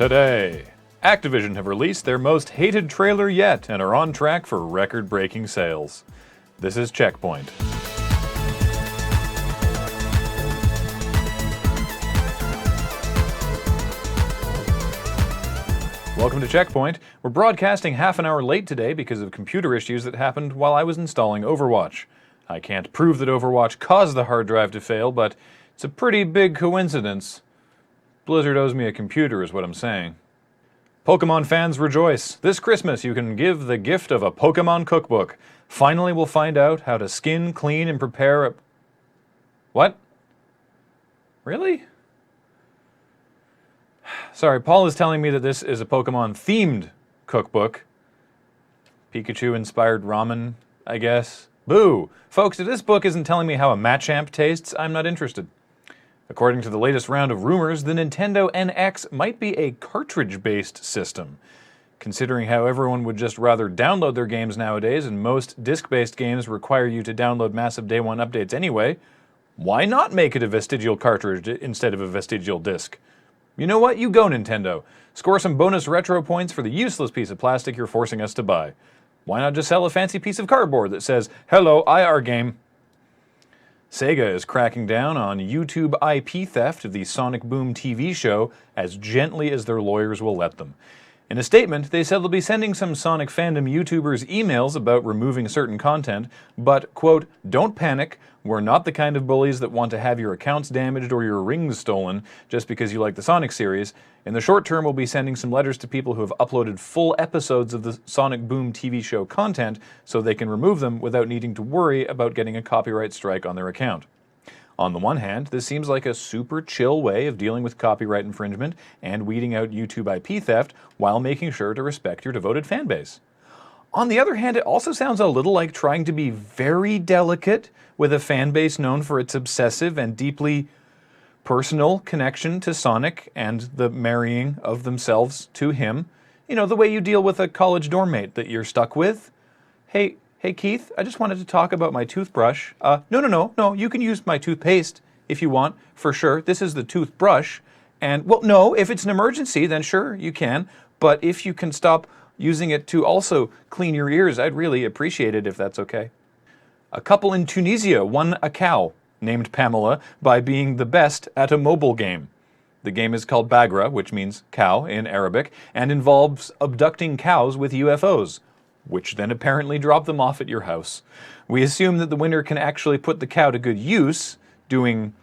Today, Activision have released their most hated trailer yet and are on track for record-breaking sales. This is CheckPoint. Welcome to CheckPoint. We're broadcasting half an hour late today because of computer issues that happened while I was installing Overwatch. I can't prove that Overwatch caused the hard drive to fail, but it's a pretty big coincidence. Blizzard owes me a computer is what I'm saying. Pokémon fans rejoice. This Christmas you can give the gift of a Pokémon cookbook. Finally we'll find out how to skin, clean, and prepare a... What? Really? Sorry, Paul is telling me that this is a Pokemon-themed cookbook. Pikachu-inspired ramen, I guess. Boo! Folks, if this book isn't telling me how a Machamp tastes, I'm not interested. According to the latest round of rumors, the Nintendo NX might be a cartridge-based system. Considering how everyone would just rather download their games nowadays, and most disc-based games require you to download massive day one updates anyway, why not make it a vestigial cartridge instead of a vestigial disc? You know what? You go, Nintendo. Score some bonus retro points for the useless piece of plastic you're forcing us to buy. Why not just sell a fancy piece of cardboard that says, "Hello, IR game"? Sega is cracking down on YouTube IP theft of the Sonic Boom TV show as gently as their lawyers will let them. In a statement, they said they'll be sending some Sonic fandom YouTubers emails about removing certain content, but, quote, "Don't panic, we're not the kind of bullies that want to have your accounts damaged or your rings stolen just because you like the Sonic series. In the short term, we'll be sending some letters to people who have uploaded full episodes of the Sonic Boom TV show content so they can remove them without needing to worry about getting a copyright strike on their account." On the one hand, this seems like a super chill way of dealing with copyright infringement and weeding out YouTube IP theft while making sure to respect your devoted fanbase. On the other hand, it also sounds a little like trying to be very delicate with a fanbase known for its obsessive and deeply personal connection to Sonic and the marrying of themselves to him. You know, the way you deal with a college dorm mate that you're stuck with. Hey Keith, I just wanted to talk about my toothbrush. No, you can use my toothpaste if you want, for sure. This is the toothbrush. And, well, no, if it's an emergency, then sure, you can. But if you can stop using it to also clean your ears, I'd really appreciate it if that's okay. A couple in Tunisia won a cow, named Pamela, by being the best at a mobile game. The game is called Bagra, which means cow in Arabic, and involves abducting cows with UFOs, which then apparently drop them off at your house. We assume that the winner can actually put the cow to good use, doing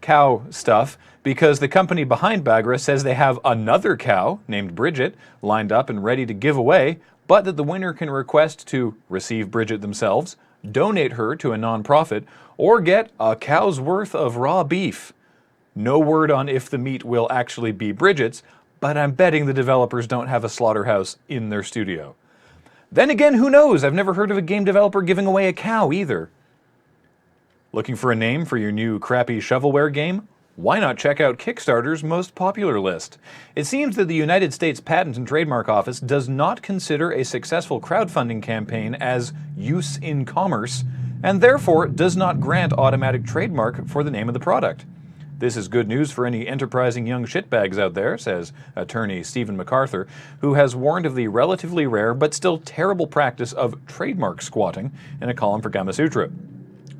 cow stuff, because the company behind Bagra says they have another cow, named Bridget, lined up and ready to give away, but that the winner can request to receive Bridget themselves, donate her to a non-profit, or get a cow's worth of raw beef. No word on if the meat will actually be Bridget's, but I'm betting the developers don't have a slaughterhouse in their studio. Then again, who knows? I've never heard of a game developer giving away a cow either. Looking for a name for your new crappy shovelware game? Why not check out Kickstarter's most popular list? It seems that the United States Patent and Trademark Office does not consider a successful crowdfunding campaign as use in commerce, and therefore does not grant automatic trademark for the name of the product. This is good news for any enterprising young shitbags out there, says attorney Stephen MacArthur, who has warned of the relatively rare but still terrible practice of trademark squatting in a column for Gamasutra.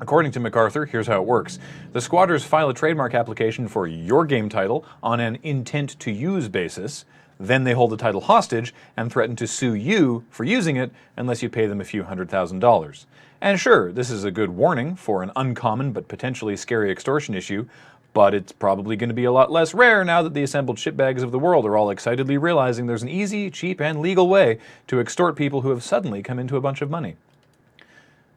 According to MacArthur, here's how it works. The squatters file a trademark application for your game title on an intent-to-use basis. Then they hold the title hostage and threaten to sue you for using it unless you pay them a few $100,000. And sure, this is a good warning for an uncommon but potentially scary extortion issue, but it's probably going to be a lot less rare now that the assembled shitbags of the world are all excitedly realizing there's an easy, cheap, and legal way to extort people who have suddenly come into a bunch of money.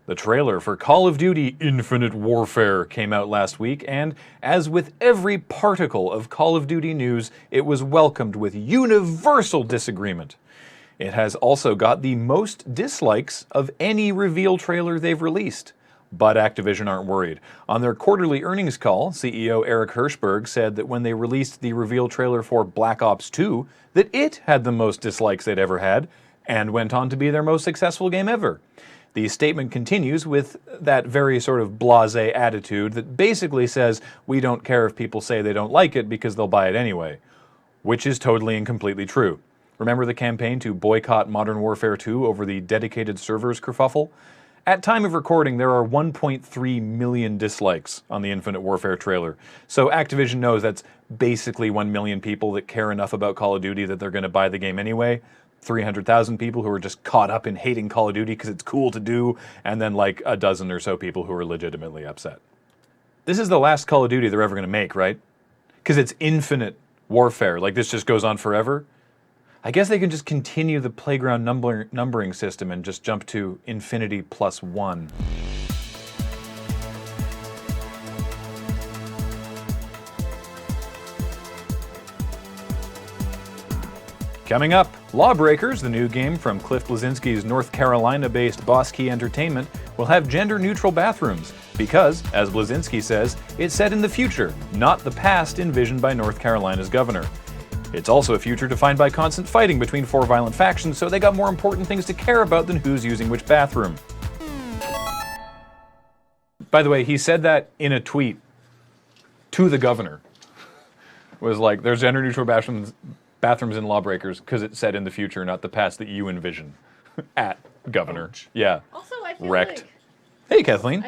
The trailer for Call of Duty Infinite Warfare came out last week, and as with every particle of Call of Duty news, it was welcomed with universal disagreement. It has also got the most dislikes of any reveal trailer they've released. But Activision aren't worried. On their quarterly earnings call, CEO Eric Hirschberg said that when they released the reveal trailer for Black Ops 2, that it had the most dislikes they'd ever had, and went on to be their most successful game ever. The statement continues with that very sort of blasé attitude that basically says, we don't care if people say they don't like it because they'll buy it anyway. which is totally and completely true. Remember the campaign to boycott Modern Warfare 2 over the dedicated servers kerfuffle? At time of recording, there are 1.3 million dislikes on the Infinite Warfare trailer. So Activision knows that's basically 1 million people that care enough about Call of Duty that they're going to buy the game anyway. 300,000 people who are just caught up in hating Call of Duty because it's cool to do, and then like a dozen or so people who are legitimately upset. This is the last Call of Duty they're ever going to make, right? Because it's Infinite Warfare. Like, this just goes on forever. I guess they can just continue the playground numbering system and just jump to infinity plus 1. Coming up, Lawbreakers, the new game from Cliff Bleszinski's North Carolina-based Boss Key Entertainment, will have gender-neutral bathrooms because, as Bleszinski says, it's set in the future, not the past envisioned by North Carolina's governor. It's also a future defined by constant fighting between 4 violent factions, so they got more important things to care about than who's using which bathroom. By the way, he said that in a tweet to the governor. It was like, there's gender-neutral bathrooms in Lawbreakers because it's set in the future, not the past that you envision. At governor. Yeah. Also, I feel Wrecked. like... Hey, Kathleen.